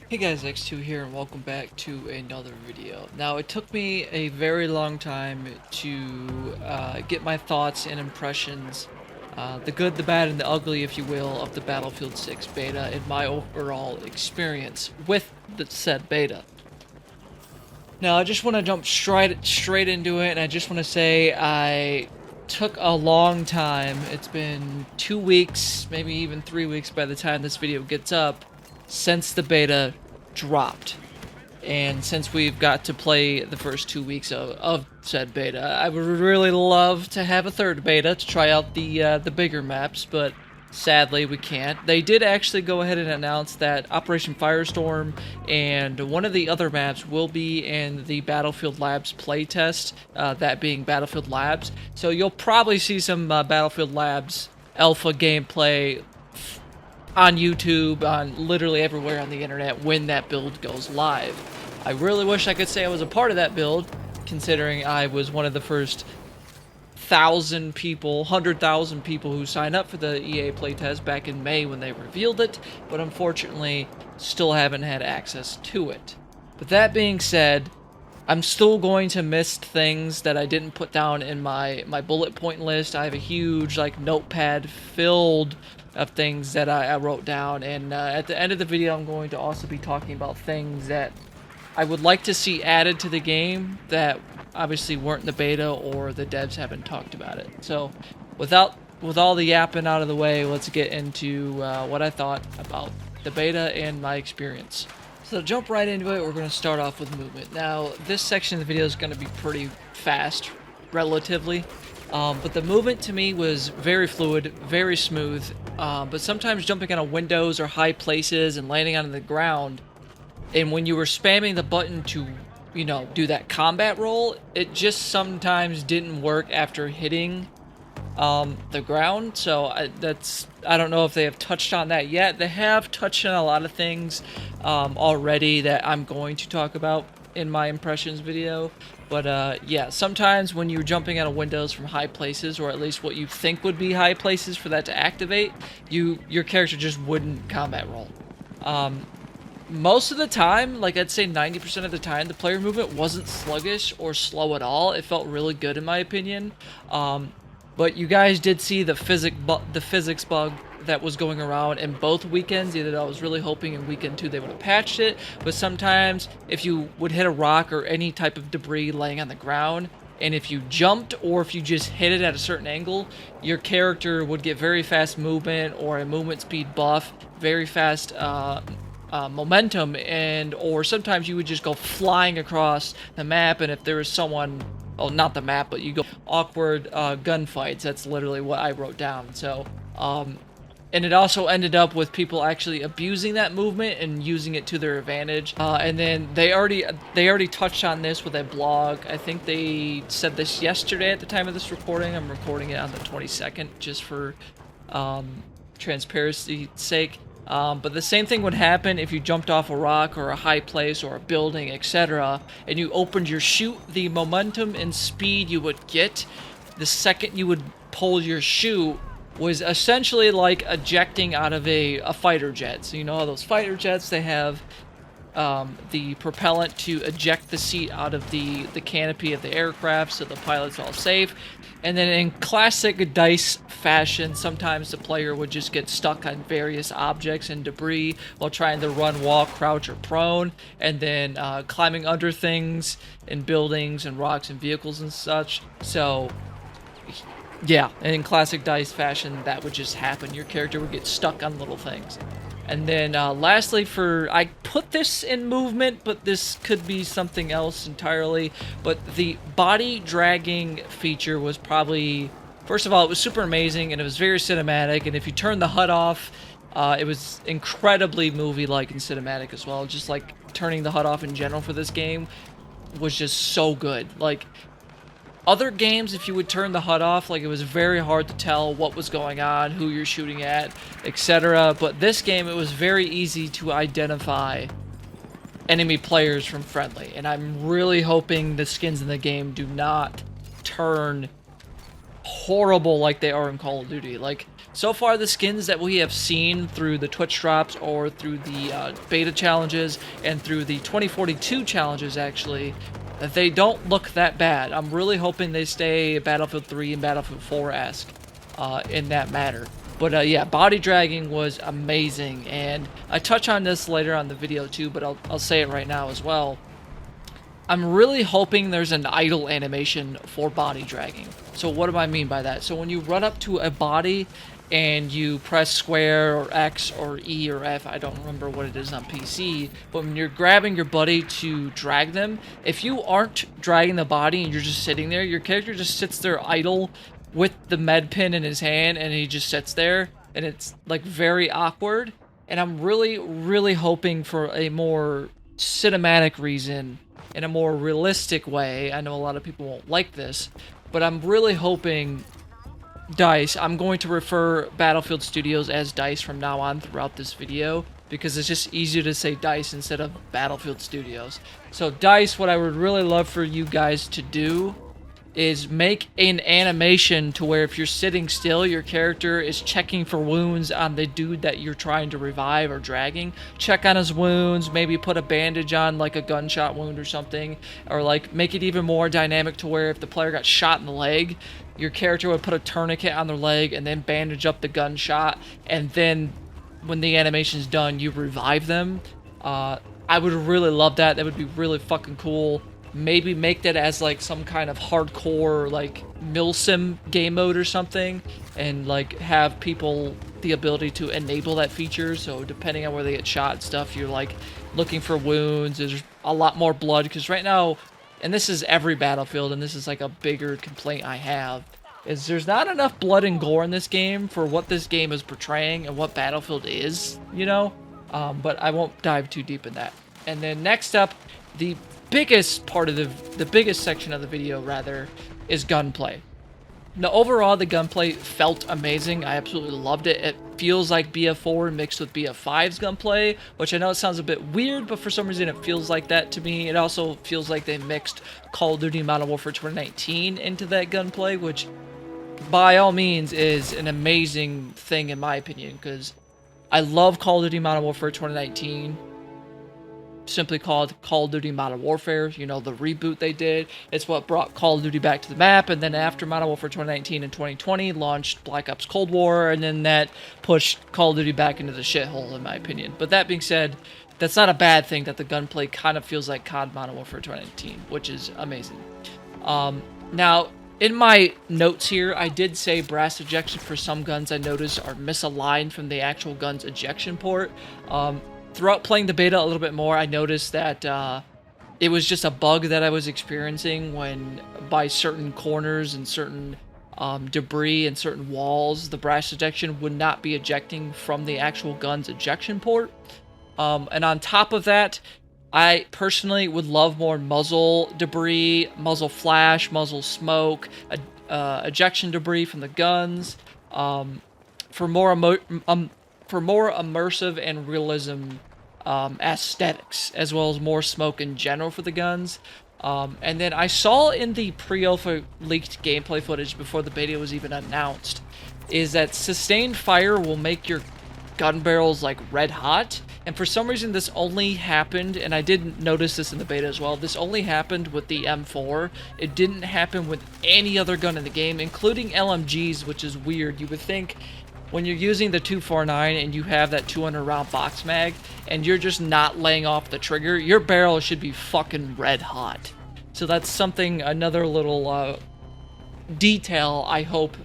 Hey guys, X2 here and welcome back to another video. Now, it took me a very long time to get my thoughts and impressions, the good, the bad, and the ugly, if you will, of the Battlefield 6 beta and my overall experience with the said beta. Now, I just want to jump straight into it, and I just want to say I took a long time. It's been 2 weeks, maybe even 3 weeks by the time this video gets up, since the beta dropped. And since we've got to play the first 2 weeks of said beta, I would really love to have a third beta to try out the bigger maps, but sadly we can't. They did actually go ahead and announce that Operation Firestorm and one of the other maps will be in the Battlefield Labs playtest, that being Battlefield Labs. So you'll probably see some Battlefield Labs alpha gameplay on YouTube, on literally everywhere on the internet when that build goes live. I really wish I could say I was a part of that build, considering I was one of the first 100,000 people who signed up for the EA playtest back in May when they revealed it, but unfortunately still haven't had access to it. But that being said, I'm still going to miss things that I didn't put down in my bullet point list. I have a huge notepad filled of things that I wrote down, and at the end of the video I'm going to also be talking about things that I would like to see added to the game that obviously weren't in the beta or the devs haven't talked about it. So with all the yapping out of the way, let's get into what I thought about the beta and my experience. So to jump right into it, we're going to start off with movement. Now, this section of the video is going to be pretty fast, relatively. But the movement to me was very fluid, very smooth, but sometimes jumping out of windows or high places and landing on the ground, and when you were spamming the button to, do that combat roll, it just sometimes didn't work after hitting the ground. So I don't know if they have touched on that yet. They have touched on a lot of things already that I'm going to talk about in my impressions video. But yeah, sometimes when you're jumping out of windows from high places, or at least what you think would be high places for that to activate, your character just wouldn't combat roll. Most of the time, like I'd say 90% of the time, the player movement wasn't sluggish or slow at all. It felt really good in my opinion. But you guys did see the physics bug that was going around in both weekends. Either I was really hoping in weekend 2 they would have patched it, but sometimes if you would hit a rock or any type of debris laying on the ground, and if you jumped or if you just hit it at a certain angle, your character would get very fast movement or a movement speed buff, very fast momentum, or sometimes you would just go flying across the map, and if there was someone, well, not the map, but you go awkward gunfights. That's literally what I wrote down. So and it also ended up with people actually abusing that movement and using it to their advantage. And then they already touched on this with a blog. I think they said this yesterday at the time of this recording. I'm recording it on the 22nd just for transparency's sake. But the same thing would happen if you jumped off a rock or a high place or a building, etc., and you opened your chute. The momentum and speed you would get the second you would pull your chute was essentially like ejecting out of a fighter jet. So you know how those fighter jets, they have the propellant to eject the seat out of the canopy of the aircraft so the pilot's all safe. And then in classic DICE fashion, sometimes the player would just get stuck on various objects and debris while trying to run, walk, crouch, or prone, and then climbing under things and buildings and rocks and vehicles and such. So yeah, and in classic DICE fashion, that would just happen. Your character would get stuck on little things. And then lastly, I put this in movement, but this could be something else entirely. But the body dragging feature was probably, first of all, it was super amazing, and it was very cinematic. And if you turn the HUD off, it was incredibly movie-like and cinematic as well. Just like turning the HUD off in general for this game was just so good. Like, other games, if you would turn the HUD off, like, it was very hard to tell what was going on, who you're shooting at, etc. But this game, it was very easy to identify enemy players from friendly. And I'm really hoping the skins in the game do not turn horrible like they are in Call of Duty. Like, So far, the skins that we have seen through the Twitch drops or through the beta challenges and through the 2042 challenges, actually, they don't look that bad. I'm really hoping they stay Battlefield 3 and Battlefield 4-esque in that matter. But yeah, body dragging was amazing, and I touch on this later on the video too, but I'll say it right now as well. I'm really hoping there's an idle animation for body dragging. So what do I mean by that? So when you run up to a body and you press square or X or E or F, I don't remember what it is on PC, but when you're grabbing your buddy to drag them, if you aren't dragging the body and you're just sitting there, your character just sits there idle with the med pin in his hand, and he just sits there, and it's like very awkward. And I'm really hoping for a more cinematic reason, in a more realistic way. I know a lot of people won't like this, but I'm really hoping DICE, I'm going to refer Battlefield Studios as DICE from now on throughout this video, because it's just easier to say DICE instead of Battlefield Studios. So DICE, what I would really love for you guys to do is make an animation to where if you're sitting still, your character is checking for wounds on the dude that you're trying to revive or dragging. Check on his wounds, maybe put a bandage on like a gunshot wound or something, or like make it even more dynamic to where if the player got shot in the leg, your character would put a tourniquet on their leg and then bandage up the gunshot, and then when the animation's done, you revive them. I would really love that. That would be really fucking cool. Maybe make that as like some kind of hardcore like milsim game mode or something, and like have people the ability to enable that feature, so depending on where they get shot and stuff, you're like looking for wounds, there's a lot more blood, because right now, and this is every Battlefield, and this is like a bigger complaint I have, is there's not enough blood and gore in this game for what this game is portraying and what Battlefield is, you know? But I won't dive too deep in that. And then next up, the biggest part of the biggest section of the video, rather, is gunplay. Now, overall, the gunplay felt amazing. I absolutely loved it. It feels like BF4 mixed with BF5's gunplay, which I know it sounds a bit weird, but for some reason it feels like that to me. It also feels like they mixed Call of Duty Modern Warfare 2019 into that gunplay, which by all means is an amazing thing in my opinion, because I love Call of Duty Modern Warfare 2019. Simply called Call of Duty Modern Warfare, you know, the reboot they did. It's what brought Call of Duty back to the map, and then after Modern Warfare 2019 and 2020 launched Black Ops Cold War, and then that pushed Call of Duty back into the shithole, in my opinion. But that being said, that's not a bad thing that the gunplay kind of feels like COD Modern Warfare 2019, which is amazing. Now, in my notes here, I did say brass ejection for some guns I noticed are misaligned from the actual gun's ejection port. Throughout playing the beta a little bit more, I noticed that it was just a bug that I was experiencing when by certain corners and certain debris and certain walls, the brass ejection would not be ejecting from the actual gun's ejection port. And on top of that, I personally would love more muzzle debris, muzzle flash, muzzle smoke, ejection debris from the guns, for more immersive and realism aesthetics, as well as more smoke in general for the guns. And then I saw in the pre-alpha leaked gameplay footage before the beta was even announced, is that sustained fire will make your gun barrels like red hot. And for some reason this only happened, and I didn't notice this in the beta as well, this only happened with the M4. It didn't happen with any other gun in the game, including LMGs, which is weird. You would think when you're using the 249 and you have that 200 round box mag and you're just not laying off the trigger, your barrel should be fucking red hot. So that's something, another little detail I hope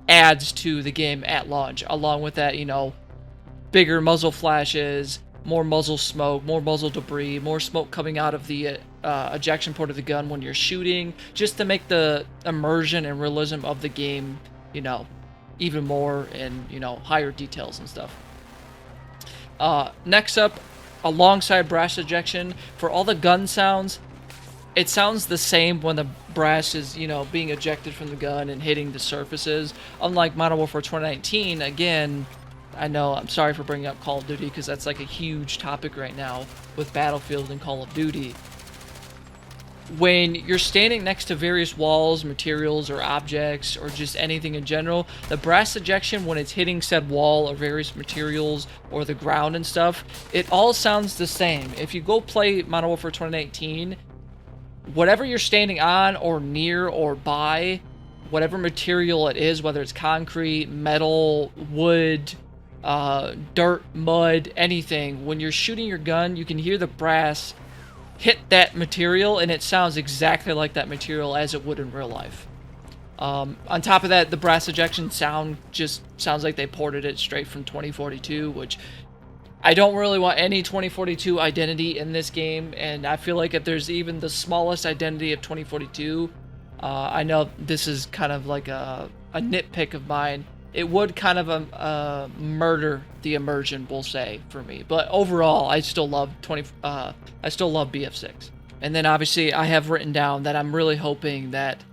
adds to the game at launch. Along with that, you know, bigger muzzle flashes, more muzzle smoke, more muzzle debris, more smoke coming out of the ejection port of the gun when you're shooting, just to make the immersion and realism of the game, you know, even more, and, you know, higher details and stuff. Next up, alongside brass ejection, for all the gun sounds, it sounds the same when the brass is, you know, being ejected from the gun and hitting the surfaces. Unlike Modern Warfare 2019, again, I know, I'm sorry for bringing up Call of Duty, because that's like a huge topic right now with Battlefield and Call of Duty. when you're standing next to various walls, materials, or objects, or just anything in general, the brass ejection, when it's hitting said wall or various materials or the ground and stuff, it all sounds the same. If you go play Modern Warfare 2019, whatever you're standing on or near or by, whatever material it is, whether it's concrete, metal, wood, dirt, mud, anything, when you're shooting your gun, you can hear the brass hit that material, and it sounds exactly like that material as it would in real life. On top of that, the brass ejection sound just sounds like they ported it straight from 2042, which I don't really want any 2042 identity in this game, and I feel like if there's even the smallest identity of 2042, I know this is kind of like a nitpick of mine, it would kind of murder the immersion, we'll say, for me. But overall, I still love BF6. And then obviously I have written down that I'm really hoping that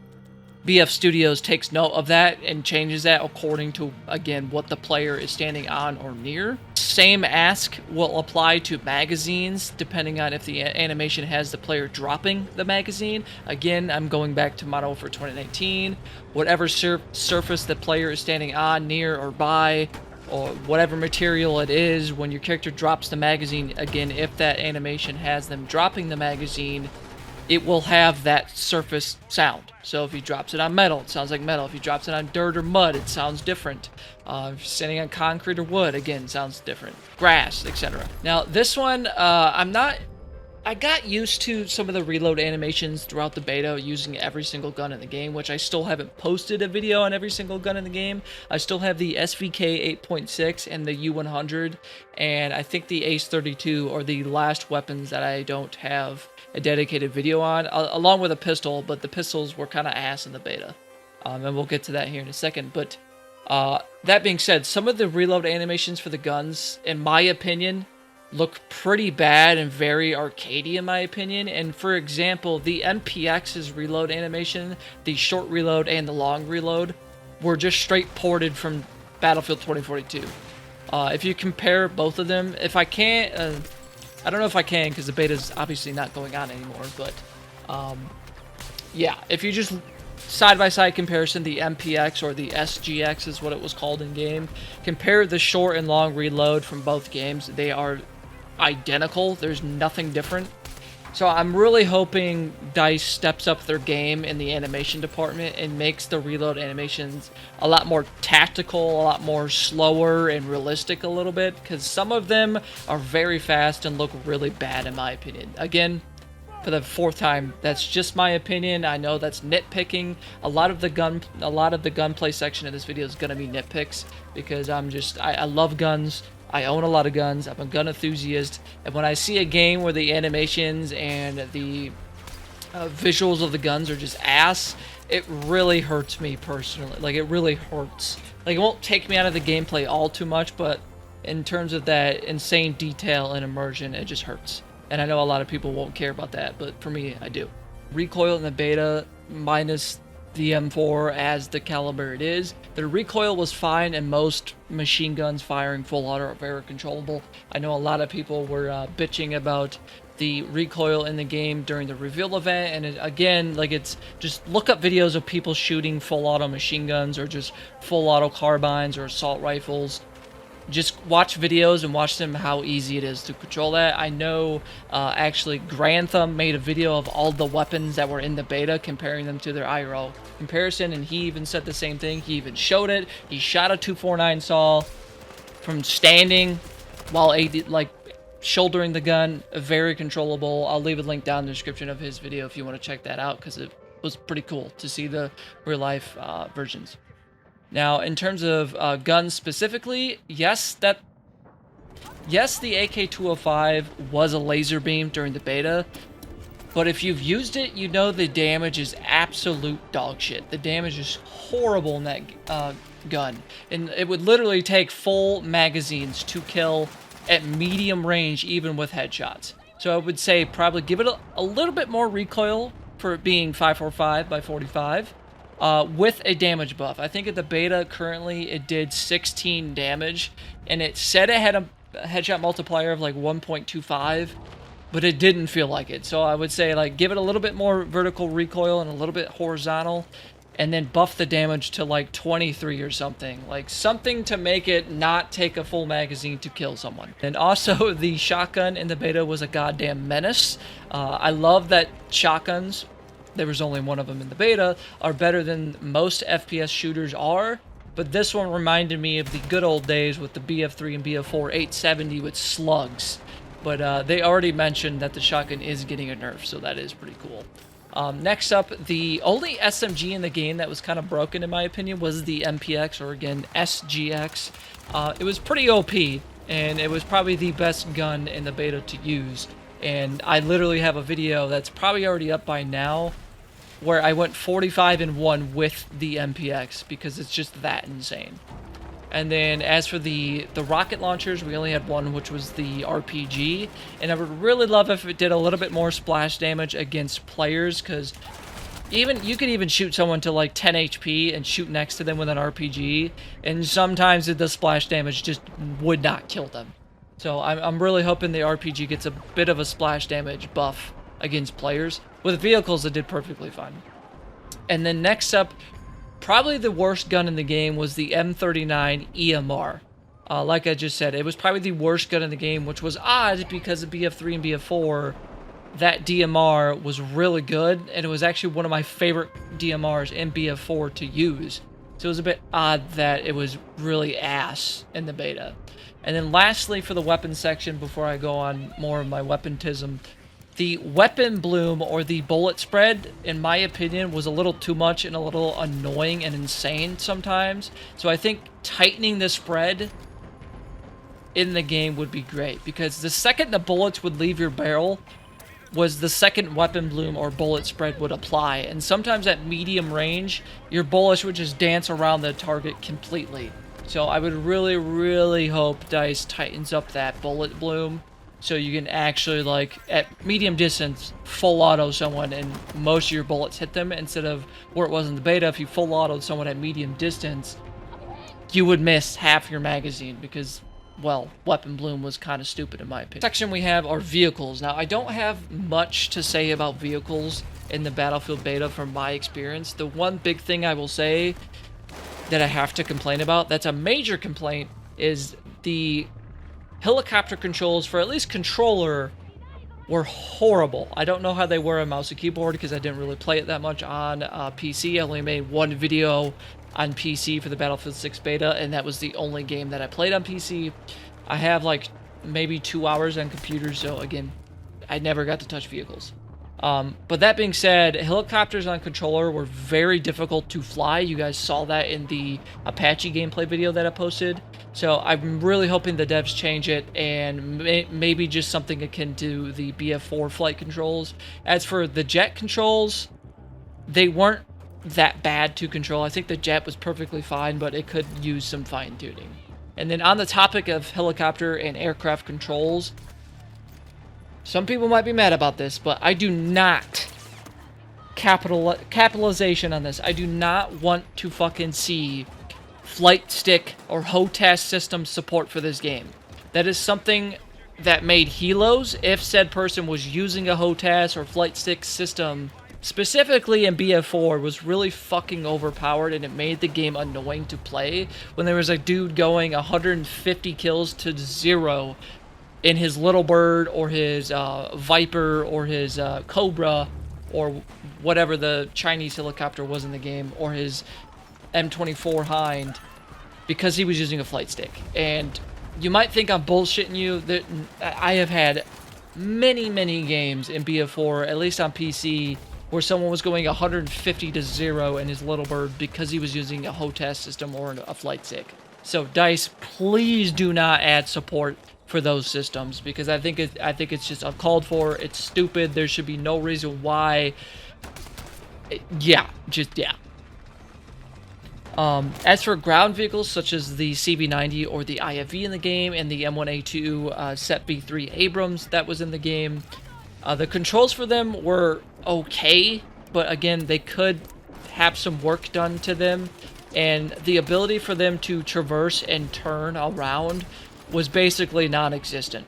BF Studios takes note of that and changes that according to, again, what the player is standing on or near. Same ask will apply to magazines, depending on if the animation has the player dropping the magazine. Again, I'm going back to Modern Warfare 2019. Whatever surface the player is standing on, near, or by, or whatever material it is, when your character drops the magazine, again, if that animation has them dropping the magazine, it will have that surface sound. So if he drops it on metal, it sounds like metal. If he drops it on dirt or mud, it sounds different. If you're standing on concrete or wood, again, it sounds different. Grass, etc. Now, this one, I got used to some of the reload animations throughout the beta using every single gun in the game, which I still haven't posted a video on every single gun in the game. I still have the SVK 8.6 and the U100, and I think the Ace-32 are the last weapons that I don't have a dedicated video on, along with a pistol, but the pistols were kind of ass in the beta. And we'll get to that here in a second. But that being said, some of the reload animations for the guns, in my opinion, look pretty bad and very arcadey in my opinion. And for example, the MPX's reload animation, the short reload and the long reload, were just straight ported from Battlefield 2042. If you compare both of them, if I can't, I don't know if I can because the beta's obviously not going on anymore, but yeah, if you just side-by-side comparison, the MPX or the SGX is what it was called in game, compare the short and long reload from both games, they are identical. There's nothing different. So I'm really hoping DICE steps up their game in the animation department and makes the reload animations a lot more tactical, a lot more slower and realistic a little bit, because some of them are very fast and look really bad in my opinion. Again, for the fourth time, that's just my opinion. I know that's nitpicking. A lot of the gunplay section of this video is gonna be nitpicks because I love guns. I own a lot of guns. I'm a gun enthusiast, and when I see a game where the animations and the visuals of the guns are just ass, it really hurts me personally. Like, it really hurts. Like, it won't take me out of the gameplay all too much, but in terms of that insane detail and immersion, it just hurts. And I know a lot of people won't care about that, but for me, I do. Recoil in the beta, minus the M4 as the caliber it is. The recoil was fine, and most machine guns firing full auto are very controllable. I know a lot of people were bitching about the recoil in the game during the reveal event, and again, like, it's just look up videos of people shooting full auto machine guns or just full auto carbines or assault rifles. Just watch videos and watch them how easy it is to control that. I know actually Grantham made a video of all the weapons that were in the beta, comparing them to their IRL comparison, and he even said the same thing. He even showed it. He shot a 249 saw from standing while shouldering the gun. Very controllable. I'll leave a link down in the description of his video if you want to check that out, because it was pretty cool to see the real life versions. Now, in terms of guns specifically, yes, the AK-205 was a laser beam during the beta, but if you've used it, you know the damage is absolute dog shit. The damage is horrible in that gun, and it would literally take full magazines to kill at medium range, even with headshots. So I would say probably give it a little bit more recoil for it being 545 by 45. With a damage buff. I think at the beta currently it did 16 damage, and it said it had a headshot multiplier of like 1.25. but it didn't feel like it. So I would say, like, give it a little bit more vertical recoil and a little bit horizontal, and then buff the damage to like 23 or something. Like something to make it not take a full magazine to kill someone. And also the shotgun in the beta was a goddamn menace. I love that shotguns, there was only one of them in the beta, are better than most FPS shooters are. But this one reminded me of the good old days with the BF3 and BF4 870 with slugs. But they already mentioned that the shotgun is getting a nerf, so that is pretty cool. Next up, the only SMG in the game that was kind of broken, in my opinion, was the MPX, or again, SGX. It was pretty OP, and it was probably the best gun in the beta to use. And I literally have a video that's probably already up by now, where I went 45-1 with the MPX, because it's just that insane. And then as for the rocket launchers, we only had one, which was the RPG. And I would really love if it did a little bit more splash damage against players, because you could even shoot someone to like 10 HP and shoot next to them with an RPG, and sometimes the splash damage just would not kill them. So I'm really hoping the RPG gets a bit of a splash damage buff against players. With vehicles, it did perfectly fine. And then next up, probably the worst gun in the game was the M39 EMR. Like I just said, it was probably the worst gun in the game, which was odd because of BF3 and BF4, that DMR was really good, and it was actually one of my favorite DMRs in BF4 to use. So it was a bit odd that it was really ass in the beta. And then lastly, for the weapon section, before I go on more of my weapontism, the weapon bloom, or the bullet spread, in my opinion, was a little too much and a little annoying and insane sometimes. So I think tightening the spread in the game would be great, because the second the bullets would leave your barrel was the second weapon bloom or bullet spread would apply. And sometimes at medium range, your bullets would just dance around the target completely. So I would really, really hope DICE tightens up that bullet bloom, so you can actually, like, at medium distance, full auto someone and most of your bullets hit them, instead of where it was in the beta, if you full autoed someone at medium distance, you would miss half your magazine, because, well, weapon bloom was kind of stupid in my opinion. Section we have are vehicles. Now, I don't have much to say about vehicles in the Battlefield beta from my experience. The one big thing I will say that I have to complain about, that's a major complaint, is the helicopter controls for at least controller were horrible. I don't know how they were on mouse and keyboard, because I didn't really play it that much on PC. I only made one video on PC for the Battlefield 6 beta, and that was the only game that I played on PC. I have like maybe 2 hours on computer, so again, I never got to touch vehicles. But that being said, helicopters on controller were very difficult to fly. You guys saw that in the Apache gameplay video that I posted. So I'm really hoping the devs change it, and maybe just something akin to the BF4 flight controls. As for the jet controls, they weren't that bad to control. I think the jet was perfectly fine, but it could use some fine-tuning. And then on the topic of helicopter and aircraft controls, some people might be mad about this, but I do not capitalization on this. I do not want to fucking see flight stick or HOTAS system support for this game. That is something that made helos, if said person was using a HOTAS or flight stick system, specifically in BF4, was really fucking overpowered, and it made the game annoying to play when there was a dude going 150 kills to 0 in his Little Bird or his Viper or his Cobra or whatever the Chinese helicopter was in the game, or his M24 Hind, because he was using a flight stick. And you might think I'm bullshitting you. That I have had many games in BF4, at least on PC, where someone was going 150 to 0 in his Little Bird because he was using a HOTAS system or a flight stick. So DICE, please do not add support for those systems, because I think it's just uncalled for. It's stupid. There should be no reason why. Yeah. As for ground vehicles such as the CB90 or the IFV in the game, and the M1A2 Set B3 Abrams that was in the game, the controls for them were okay, but again, they could have some work done to them, and the ability for them to traverse and turn around was basically non-existent.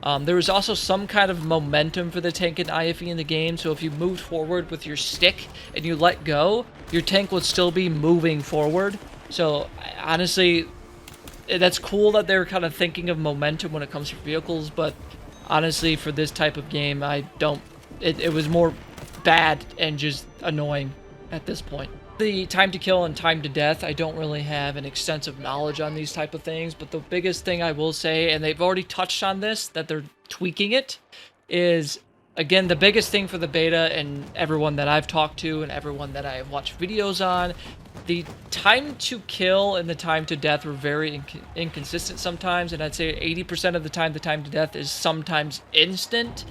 There was also some kind of momentum for the tank and IFE in the game, so if you moved forward with your stick and you let go, your tank would still be moving forward. So honestly, that's cool that they're kind of thinking of momentum when it comes to vehicles, but honestly, for this type of game, I don't... It was more bad and just annoying at this point. The time to kill and time to death, I don't really have an extensive knowledge on these type of things, but the biggest thing I will say, and they've already touched on this, that they're tweaking it, is, again, the biggest thing for the beta and everyone that I've talked to and everyone that I have watched videos on, the time to kill and the time to death were very inconsistent sometimes, and I'd say 80% of the time to death is sometimes instant,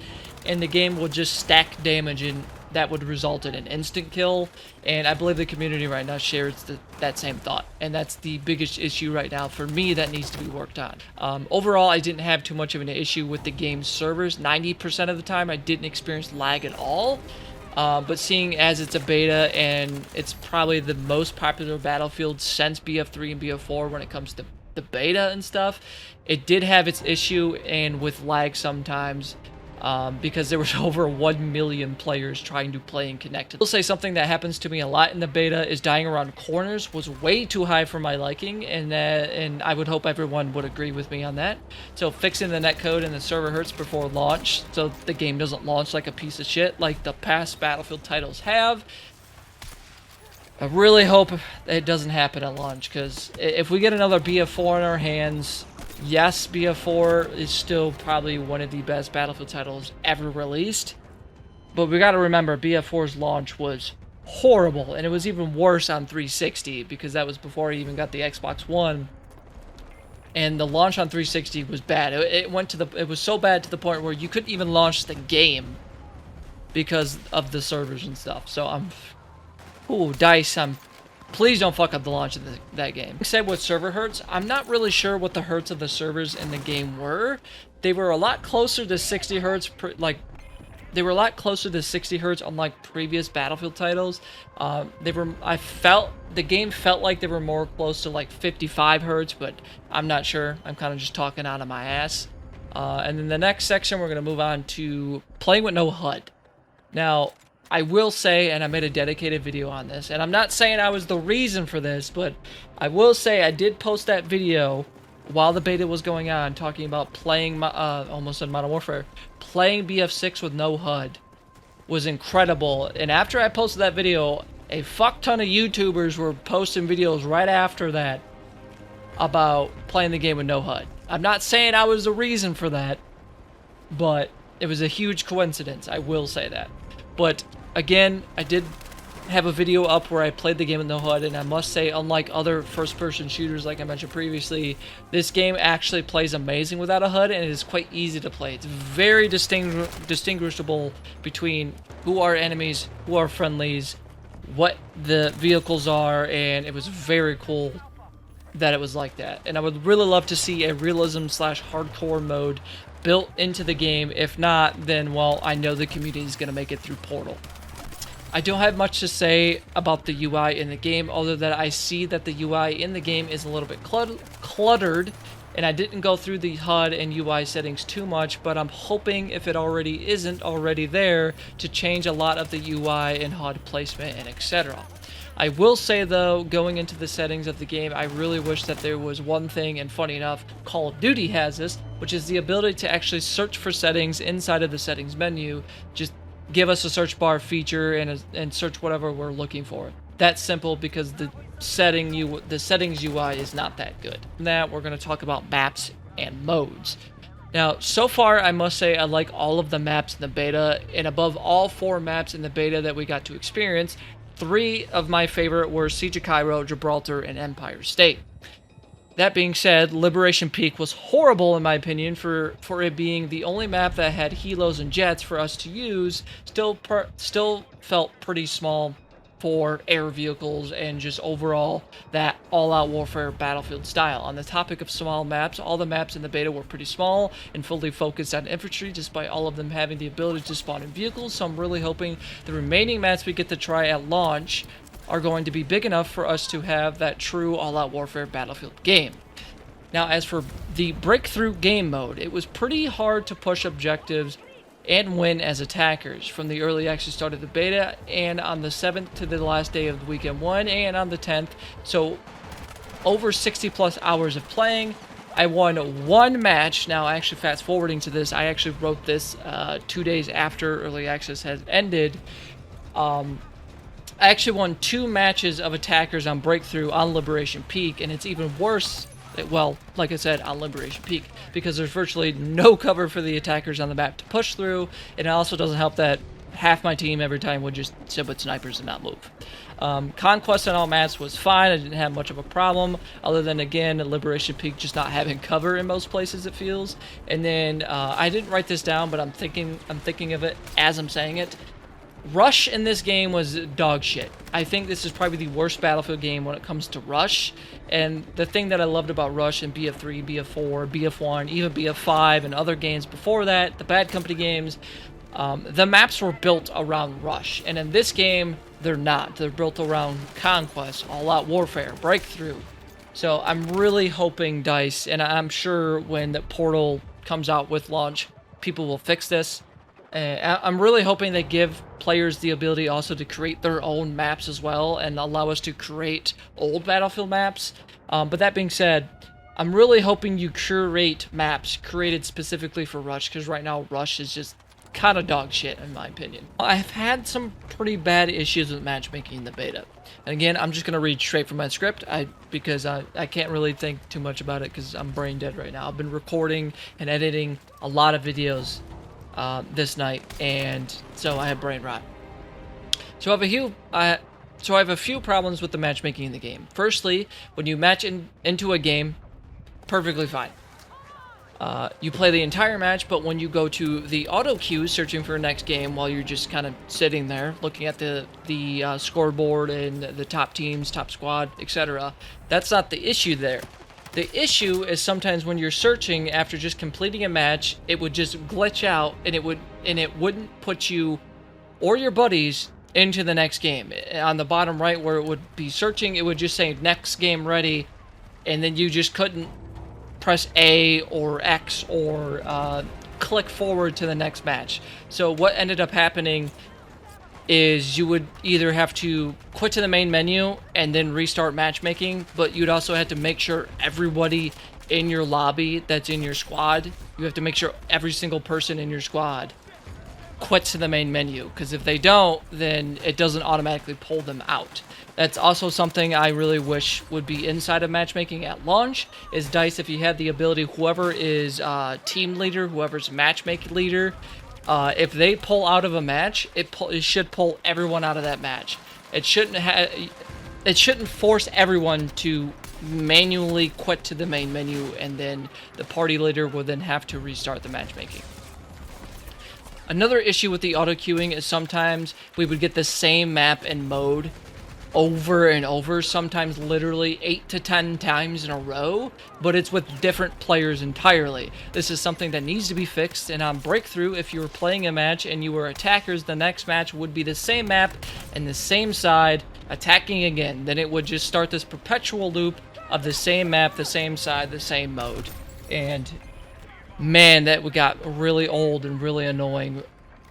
and the game will just stack damage and that would result in an instant kill, and I believe the community right now shares that same thought, and that's the biggest issue right now for me that needs to be worked on. Overall, I didn't have too much of an issue with the game's servers. 90% of the time, I didn't experience lag at all, but seeing as it's a beta and it's probably the most popular Battlefield since BF3 and BF4 when it comes to the beta and stuff, it did have its issue and with lag sometimes. Because there was over 1 million players trying to play and connect. I'll say something that happens to me a lot in the beta is dying around corners was way too high for my liking, and I would hope everyone would agree with me on that. So fixing the netcode and the server hertz before launch, so the game doesn't launch like a piece of shit like the past Battlefield titles have. I really hope it doesn't happen at launch, because if we get another BF4 in our hands, yes, BF4 is still probably one of the best Battlefield titles ever released, but we got to remember BF4's launch was horrible, and it was even worse on 360 because that was before I even got the Xbox One, and the launch on 360 was bad. It was so bad to the point where you couldn't even launch the game because of the servers and stuff. So ooh, DICE, please don't fuck up the launch of that game. Said with server hertz, I'm not really sure what the hertz of the servers in the game were. They were a lot closer to 60 hertz, they were a lot closer to 60 hertz unlike previous Battlefield titles. I felt, the game felt like they were more close to like 55 hertz, but I'm not sure. I'm kind of just talking out of my ass. And then the next section, we're going to move on to playing with no HUD. Now, I will say, and I made a dedicated video on this, and I'm not saying I was the reason for this, but I will say I did post that video while the beta was going on, talking about playing, almost said Modern Warfare, playing BF6 with no HUD was incredible. And after I posted that video, a fuck ton of YouTubers were posting videos right after that about playing the game with no HUD. I'm not saying I was the reason for that, but it was a huge coincidence, I will say that. But again, I did have a video up where I played the game with no HUD, and I must say, unlike other first-person shooters like I mentioned previously, this game actually plays amazing without a HUD, and it is quite easy to play. It's very distinguishable between who are enemies, who are friendlies, what the vehicles are, and it was very cool that it was like that. And I would really love to see a realism/hardcore mode built into the game. If not, then, well, I know the community is going to make it through Portal. I don't have much to say about the UI in the game, other than I see that the UI in the game is a little bit cluttered, and I didn't go through the HUD and UI settings too much, but I'm hoping, if it already isn't already there, to change a lot of the UI and HUD placement and etc. I will say, though, going into the settings of the game, I really wish that there was one thing, and funny enough, Call of Duty has this, which is the ability to actually search for settings inside of the settings menu. Just give us a search bar feature and search whatever we're looking for. That's simple, because the settings UI is not that good. Now we're going to talk about maps and modes. Now, so far, I must say I like all of the maps in the beta, and above all 4 maps in the beta that we got to experience, 3 of my favorite were Siege of Cairo, Gibraltar, and Empire State. That being said, Liberation Peak was horrible in my opinion for it being the only map that had helos and jets for us to use. Still felt pretty small for air vehicles and just overall that all-out warfare Battlefield style. On the topic of small maps, all the maps in the beta were pretty small and fully focused on infantry, despite all of them having the ability to spawn in vehicles. So I'm really hoping the remaining maps we get to try at launch are going to be big enough for us to have that true all-out warfare Battlefield game. Now, as for the breakthrough game mode, it was pretty hard to push objectives and win as attackers from the early access start of the beta and on the 7th to the last day of weekend 1 and on the 10th. So over 60 plus hours of playing. I won one match. Now, actually, fast forwarding to this, I actually wrote this 2 days after early access has ended. I actually won 2 matches of attackers on breakthrough on Liberation Peak, and it's even worse. Well, like I said, on Liberation Peak, because there's virtually no cover for the attackers on the map to push through, and it also doesn't help that half my team every time would just sit with snipers and not move. Conquest on all maps was fine. I didn't have much of a problem, other than, again, Liberation Peak just not having cover in most places, it feels. And then I didn't write this down, but I'm thinking of it as I'm saying it. Rush in this game was dog shit. I think this is probably the worst Battlefield game when it comes to Rush. And the thing that I loved about Rush in BF3, BF4, BF1, even BF5, and other games before that, the Bad Company games, the maps were built around Rush. And in this game, they're not. They're built around Conquest, All-Out Warfare, Breakthrough. So I'm really hoping DICE, and I'm sure when the Portal comes out with launch, people will fix this. I'm really hoping they give players the ability also to create their own maps as well and allow us to create old Battlefield maps. But that being said, I'm really hoping you curate maps created specifically for Rush, because right now Rush is just kind of dog shit in my opinion. I've had some pretty bad issues with matchmaking in the beta. And again, I'm just going to read straight from my script because I can't really think too much about it because I'm brain dead right now. I've been recording and editing a lot of videos this night, and so I have brain rot. So I have a few problems with the matchmaking in the game. Firstly, when you match into a game, perfectly fine. You play the entire match, but when you go to the auto queue searching for a next game while you're just kind of sitting there looking at the scoreboard and the top teams, top squad, etc., that's not the issue there. The issue is sometimes when you're searching after just completing a match, it would just glitch out and it wouldn't put you or your buddies into the next game. On the bottom right where it would be searching, it would just say next game ready, and then you just couldn't press A or X or click forward to the next match. So what ended up happening is you would either have to quit to the main menu and then restart matchmaking, but you'd also have to make sure everybody in your lobby that's in your squad, you have to make sure every single person in your squad quits to the main menu, because if they don't, then it doesn't automatically pull them out. That's also something I really wish would be inside of matchmaking at launch, is DICE, if you had the ability, whoever is team leader, whoever's matchmaking leader, if they pull out of a match, it should pull everyone out of that match. It shouldn't force everyone to manually quit to the main menu, and then the party leader will then have to restart the matchmaking. Another issue with the auto queuing is sometimes we would get the same map and mode over and over, sometimes literally 8 to 10 times in a row, but it's with different players entirely. This is something that needs to be fixed, and on Breakthrough, if you were playing a match and you were attackers, the next match would be the same map and the same side, attacking again. Then it would just start this perpetual loop of the same map, the same side, the same mode. And man, that got really old and really annoying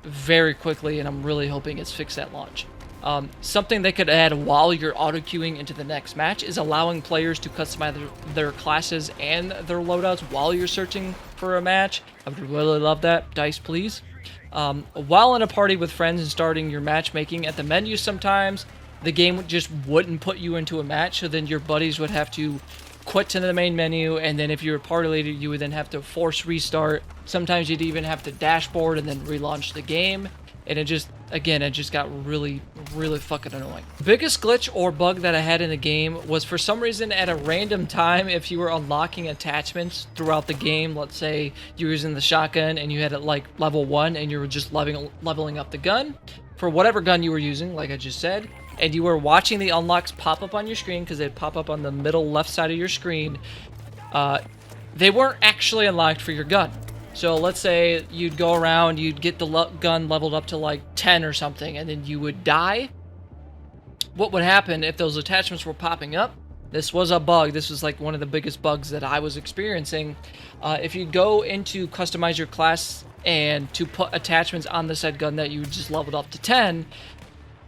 very quickly, and I'm really hoping it's fixed at launch. Something they could add while you're auto-queuing into the next match is allowing players to customize their classes and their loadouts while you're searching for a match. I would really love that. DICE, please. While in a party with friends and starting your matchmaking at the menu, sometimes the game just wouldn't put you into a match, so then your buddies would have to quit to the main menu, and then if you're a party leader, you would then have to force restart. Sometimes you'd even have to dashboard and then relaunch the game. And it just got really, really fucking annoying. The biggest glitch or bug that I had in the game was, for some reason, at a random time, if you were unlocking attachments throughout the game, let's say you were using the shotgun and you had it like level 1 and you were just leveling up the gun, for whatever gun you were using, like I just said, and you were watching the unlocks pop up on your screen, because they'd pop up on the middle left side of your screen, they weren't actually unlocked for your gun. So let's say you'd go around, you'd get the gun leveled up to like 10 or something, and then you would die. What would happen if those attachments were popping up? This was a bug. This was like one of the biggest bugs that I was experiencing. If you go into customize your class and to put attachments on the said gun that you just leveled up to 10,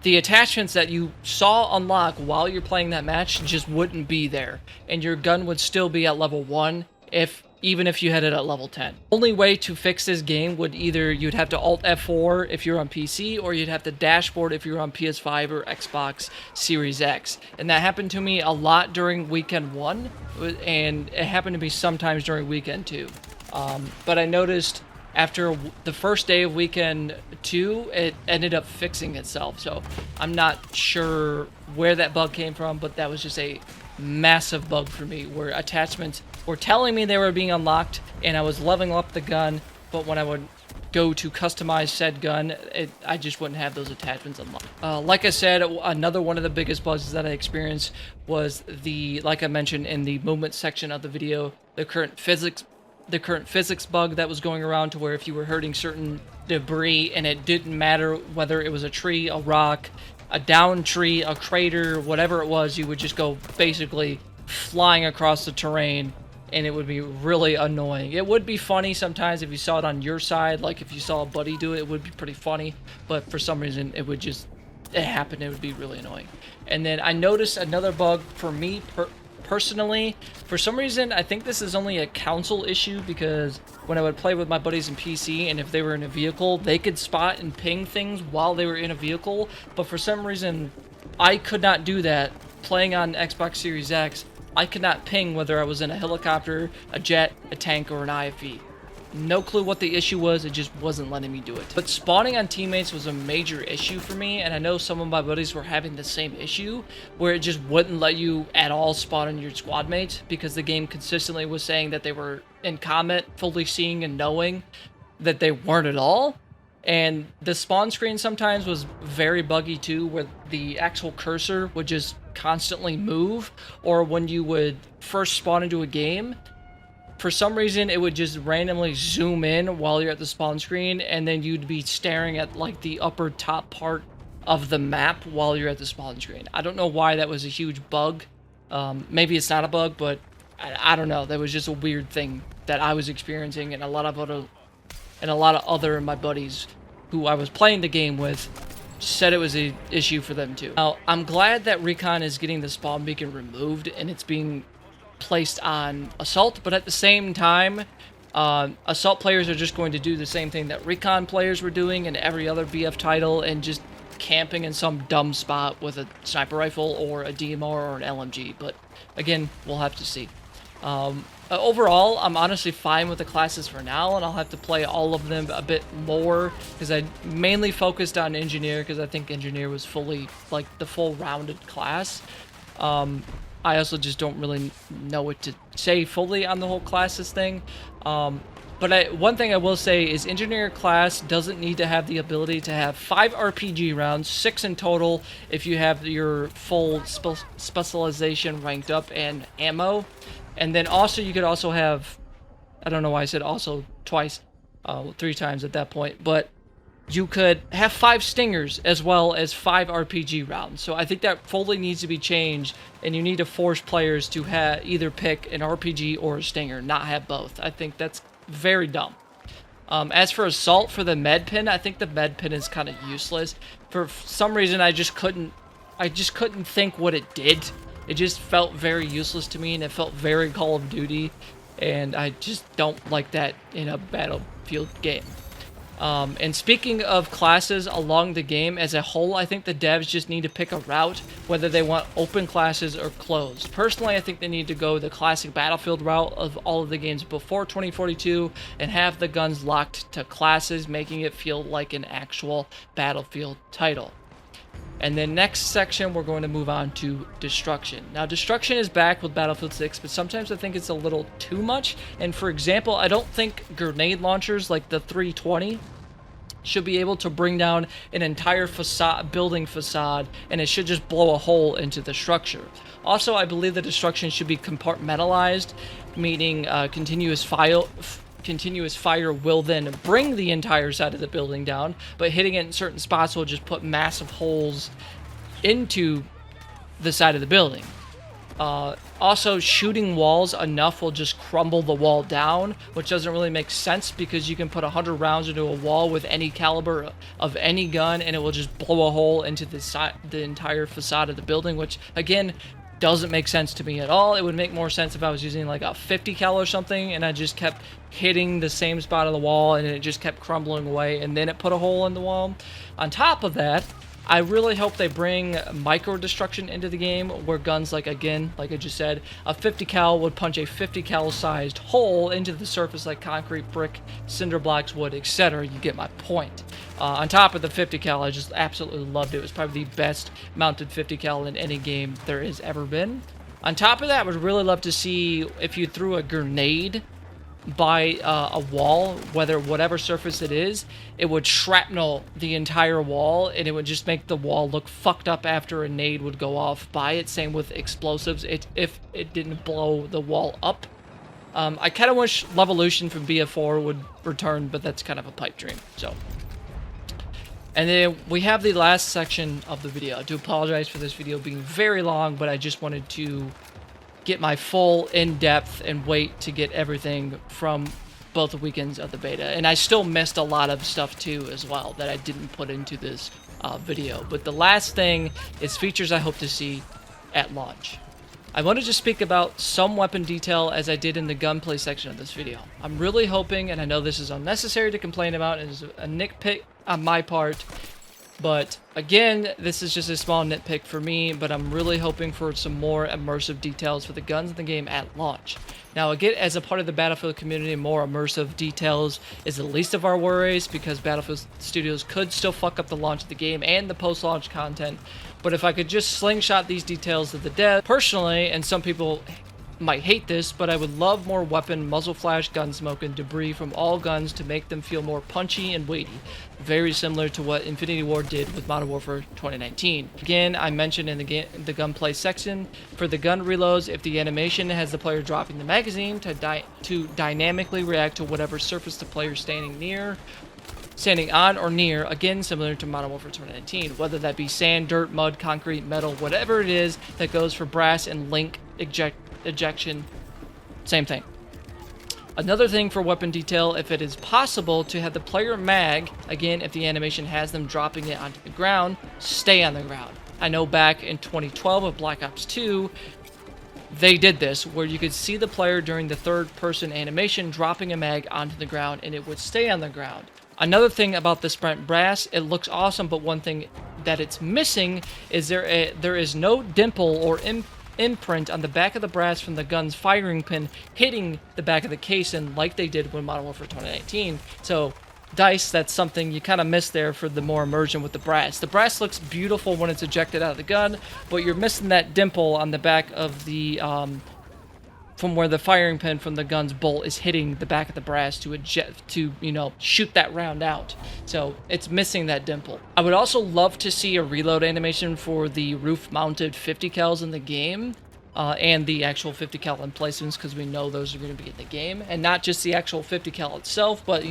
the attachments that you saw unlock while you're playing that match just wouldn't be there, and your gun would still be at level 1 even if you had it at level 10. Only way to fix this game would either you'd have to Alt F4 if you're on PC, or you'd have to dashboard if you're on PS5 or Xbox Series X. And that happened to me a lot during weekend 1, and it happened to me sometimes during weekend 2. But I noticed after the first day of weekend 2, it ended up fixing itself. So I'm not sure where that bug came from, but that was just a massive bug for me, where attachments were telling me they were being unlocked and I was leveling up the gun, but when I would go to customize said gun, I just wouldn't have those attachments unlocked. Like I said, another one of the biggest bugs that I experienced was like I mentioned in the movement section of the video, the current physics bug that was going around, to where if you were hurting certain debris and it didn't matter whether it was a tree, a rock, a down tree, a crater, whatever it was, you would just go basically flying across the terrain, and it would be really annoying. It would be funny sometimes if you saw it on your side, like if you saw a buddy do it, it would be pretty funny, but for some reason it happened, it would be really annoying. And then I noticed another bug for me personally. For some reason, I think this is only a console issue, because when I would play with my buddies in PC, and if they were in a vehicle, they could spot and ping things while they were in a vehicle, but for some reason, I could not do that. Playing on Xbox Series X, I could not ping whether I was in a helicopter, a jet, a tank, or an IFV. No clue what the issue was, it just wasn't letting me do it. But spawning on teammates was a major issue for me, and I know some of my buddies were having the same issue, where it just wouldn't let you at all spawn on your squad mates, because the game consistently was saying that they were in combat, fully seeing and knowing that they weren't at all. And the spawn screen sometimes was very buggy too, where the actual cursor would just constantly move, or when you would first spawn into a game, for some reason it would just randomly zoom in while you're at the spawn screen, and then you'd be staring at like the upper top part of the map while you're at the spawn screen. I don't know why that was a huge bug. Maybe it's not a bug, but I don't know. That was just a weird thing that I was experiencing, and a lot of other of my buddies who I was playing the game with said it was an issue for them too. Now, I'm glad that Recon is getting the spawn beacon removed and it's being placed on Assault, but at the same time, Assault players are just going to do the same thing that Recon players were doing in every other BF title, and just camping in some dumb spot with a sniper rifle or a DMR or an LMG, but again, we'll have to see. Overall, I'm honestly fine with the classes for now, and I'll have to play all of them a bit more, because I mainly focused on Engineer, because I think Engineer was fully, like, the full rounded class. I also just don't really know what to say fully on the whole classes thing. But one thing I will say is Engineer class doesn't need to have the ability to have 5 RPG rounds, 6 in total if you have your full specialization ranked up and ammo. And then also you could also have, I don't know why I said also twice, 3 times at that point, but you could have 5 stingers as well as 5 RPG rounds. So I think that fully needs to be changed, and you need to force players to either pick an RPG or a stinger, not have both. I think that's very dumb. As for Assault, for the med pin, I think the med pin is kind of useless. For some reason, I just couldn't think what it did. It just felt very useless to me, and it felt very Call of Duty, and I just don't like that in a Battlefield game. And speaking of classes along the game as a whole, I think the devs just need to pick a route, whether they want open classes or closed. Personally, I think they need to go the classic Battlefield route of all of the games before 2042 and have the guns locked to classes, making it feel like an actual Battlefield title. And then next section, we're going to move on to Destruction. Now, Destruction is back with Battlefield 6, but sometimes I think it's a little too much. And for example, I don't think grenade launchers like the 320 should be able to bring down an entire building facade, and it should just blow a hole into the structure. Also, I believe the destruction should be compartmentalized, meaning continuous fire will then bring the entire side of the building down, but hitting it in certain spots will just put massive holes into the side of the building. Also, shooting walls enough will just crumble the wall down, which doesn't really make sense because you can put 100 rounds into a wall with any caliber of any gun, and it will just blow a hole into the entire facade of the building, which, again, doesn't make sense to me at all. It would make more sense if I was using like a 50 cal or something, and I just kept hitting the same spot of the wall, and it just kept crumbling away, and then it put a hole in the wall. On top of that, I really hope they bring micro destruction into the game, where guns like, again, like I just said, a 50 cal would punch a 50 cal sized hole into the surface like concrete, brick, cinder blocks, wood, etc. You get my point. On top of the 50 cal, I just absolutely loved it. It was probably the best mounted 50 cal in any game there has ever been. On top of that, I would really love to see if you threw a grenade by a wall, whatever surface it is, it would shrapnel the entire wall, and it would just make the wall look fucked up after a nade would go off by it. Same with explosives, if it didn't blow the wall up. I kind of wish Levolution from BF4 would return, but that's kind of a pipe dream. So, and then we have the last section of the video. I do apologize for this video being very long, but I just wanted to get my full in-depth and wait to get everything from both weekends of the beta. And I still missed a lot of stuff too as well that I didn't put into this video. But the last thing is features I hope to see at launch. I wanted to speak about some weapon detail as I did in the gunplay section of this video. I'm really hoping, and I know this is unnecessary to complain about, and is a nitpick on my part, but again, this is just a small nitpick for me, but I'm really hoping for some more immersive details for the guns in the game at launch. Now, again, as a part of the Battlefield community, more immersive details is the least of our worries, because Battlefield Studios could still fuck up the launch of the game and the post-launch content. But if I could just slingshot these details to the dev, personally, and some people might hate this, but I would love more weapon, muzzle flash, gun smoke, and debris from all guns to make them feel more punchy and weighty. Very similar to what Infinity Ward did with Modern Warfare 2019. Again, I mentioned in the gunplay section, for the gun reloads, if the animation has the player dropping the magazine to dynamically react to whatever surface the player is standing on or near, again similar to Modern Warfare 2019, whether that be sand, dirt, mud, concrete, metal, whatever it is that goes for brass and link ejection, same thing. Another thing for weapon detail, if it is possible to have the player mag, again if the animation has them dropping it onto the ground, stay on the ground. I know back in 2012 with Black Ops 2, they did this, where you could see the player during the third person animation dropping a mag onto the ground, and it would stay on the ground. Another thing about the Sprint Brass, it looks awesome, but one thing that it's missing is there is no dimple or imprint on the back of the brass from the gun's firing pin hitting the back of the casing like they did with Modern Warfare 2019. So, DICE, that's something you kind of miss there for the more immersion with the brass. The brass looks beautiful when it's ejected out of the gun, but you're missing that dimple on the back of the from where the firing pin from the gun's bolt is hitting the back of the brass to shoot that round out. So it's missing that dimple. I would also love to see a reload animation for the roof-mounted 50 cals in the game, and the actual 50 cal emplacements, because we know those are going to be in the game, and not just the actual 50 cal itself, but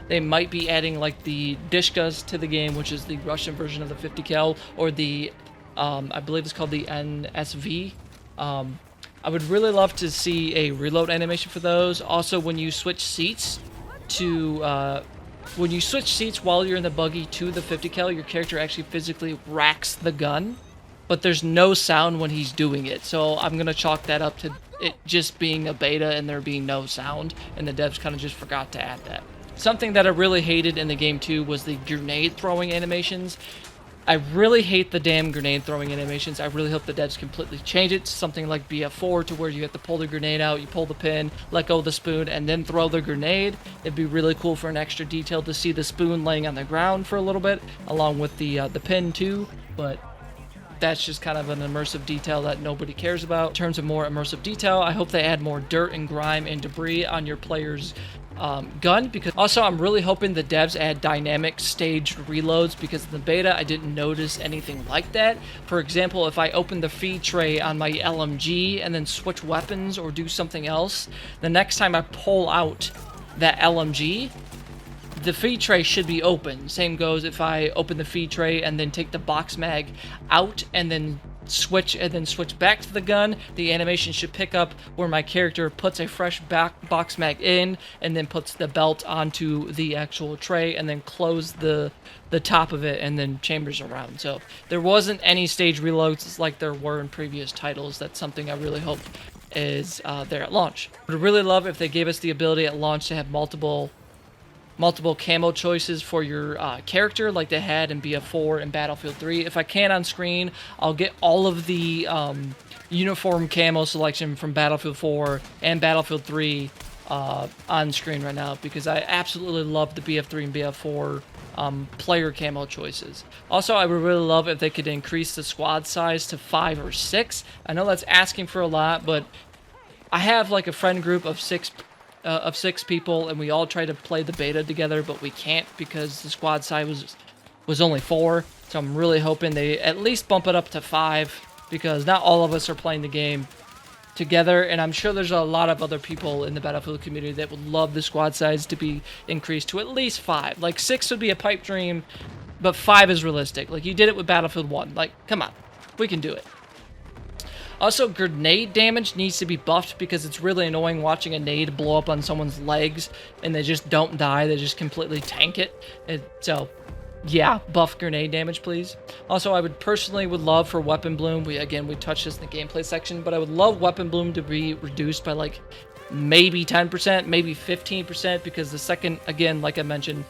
they might be adding like the Dishkas to the game, which is the Russian version of the 50 cal, or the I believe it's called the NSV. I would really love to see a reload animation for those. Also, when you switch seats while you're in the buggy to the 50 cal, your character actually physically racks the gun, but there's no sound when he's doing it. So I'm gonna chalk that up to it just being a beta and there being no sound, and the devs kind of just forgot to add that. Something that I really hated in the game too was the grenade throwing animations. I really hate the damn grenade throwing animations. I really hope the devs completely change it to something like BF4, to where you have to pull the grenade out, you pull the pin, let go of the spoon, and then throw the grenade. It'd be really cool for an extra detail to see the spoon laying on the ground for a little bit, along with the pin too, but that's just kind of an immersive detail that nobody cares about. In terms of more immersive detail, I hope they add more dirt and grime and debris on your player's gun, because also I'm really hoping the devs add dynamic staged reloads, because in the beta I didn't notice anything like that. For example, if I open the feed tray on my LMG and then switch weapons or do something else, the next time I pull out that LMG, the feed tray should be open. Same goes if I open the feed tray and then take the box mag out and then switch and then switch back to the gun, the animation should pick up where my character puts a fresh box mag in and then puts the belt onto the actual tray and then close the top of it and then chambers around. So there wasn't any stage reloads like there were in previous titles. That's something I really hope is there at launch. I would really love if they gave us the ability at launch to have multiple camo choices for your character like they had in BF4 and Battlefield 3. If I can on screen, I'll get all of the uniform camo selection from Battlefield 4 and Battlefield 3 on screen right now, because I absolutely love the BF3 and BF4 player camo choices. Also, I would really love if they could increase the squad size to 5 or 6. I know that's asking for a lot, but I have like a friend group of six people, and we all try to play the beta together, but we can't because the squad size was only 4. So I'm really hoping they at least bump it up to 5, because not all of us are playing the game together, and I'm sure there's a lot of other people in the Battlefield community that would love the squad size to be increased to at least 5. Like 6 would be a pipe dream, but 5 is realistic. Like you did it with Battlefield 1. Like, come on, we can do it. Also, grenade damage needs to be buffed, because it's really annoying watching a nade blow up on someone's legs and they just don't die. They just completely tank it. So, yeah, buff grenade damage, please. Also, I would love for weapon bloom. We touched this in the gameplay section, but I would love weapon bloom to be reduced by like maybe 10%, maybe 15%, because the second, again, like I mentioned,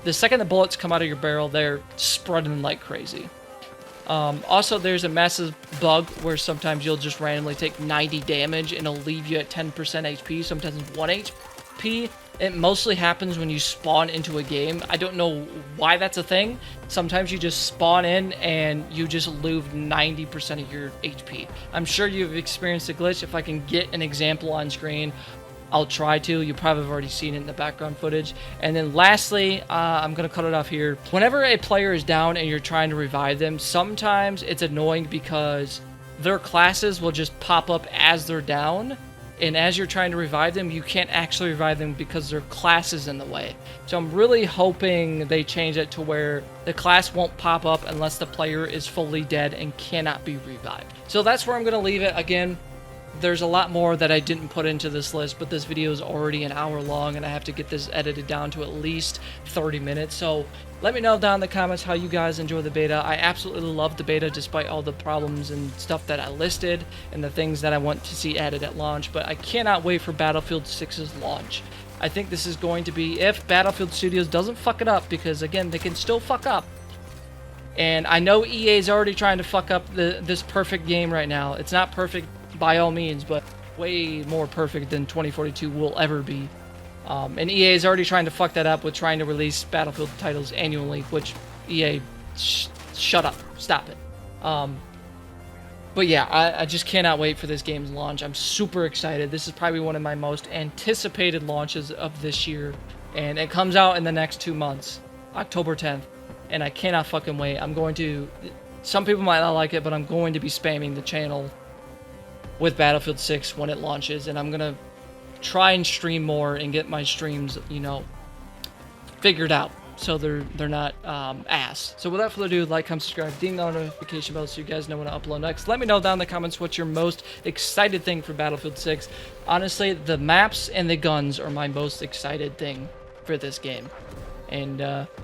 the second the bullets come out of your barrel, they're spreading like crazy. Also, there's a massive bug where sometimes you'll just randomly take 90 damage and it'll leave you at 10% HP, sometimes 1 HP. It mostly happens when you spawn into a game. I don't know why that's a thing. Sometimes you just spawn in and you just lose 90% of your HP. I'm sure you've experienced a glitch. If I can get an example on screen, I'll try to. You probably have already seen it in the background footage. And then lastly, I'm going to cut it off here. Whenever a player is down and you're trying to revive them, sometimes it's annoying because their classes will just pop up as they're down. And as you're trying to revive them, you can't actually revive them because their class is in the way. So I'm really hoping they change it to where the class won't pop up unless the player is fully dead and cannot be revived. So that's where I'm going to leave it. Again, there's a lot more that I didn't put into this list, but this video is already an hour long and I have to get this edited down to at least 30 minutes. So let me know down in the comments how you guys enjoy the beta. I absolutely love the beta despite all the problems and stuff that I listed and the things that I want to see added at launch, but I cannot wait for Battlefield 6's launch. I think this is going to be, if Battlefield Studios doesn't fuck it up, because again, they can still fuck up. And I know EA is already trying to fuck up this perfect game right now. It's not perfect by all means, but way more perfect than 2042 will ever be. And EA is already trying to fuck that up with trying to release Battlefield titles annually, which EA, shut up, stop it. But yeah, I just cannot wait for this game's launch. I'm super excited. This is probably one of my most anticipated launches of this year, and it comes out in the next 2 months, October 10th, and I cannot fucking wait. Some people might not like it, but I'm going to be spamming the channel with Battlefield 6 when it launches, and I'm gonna try and stream more and get my streams, figured out so they're not ass. So without further ado, like, comment, subscribe, ding the notification bell so you guys know when I upload next. Let me know down in the comments what's your most excited thing for Battlefield 6. Honestly, the maps and the guns are my most excited thing for this game. And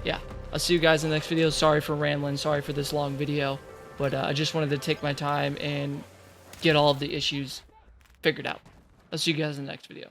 yeah, I'll see you guys in the next video. Sorry for rambling, sorry for this long video, but I just wanted to take my time and get all of the issues figured out. I'll see you guys in the next video.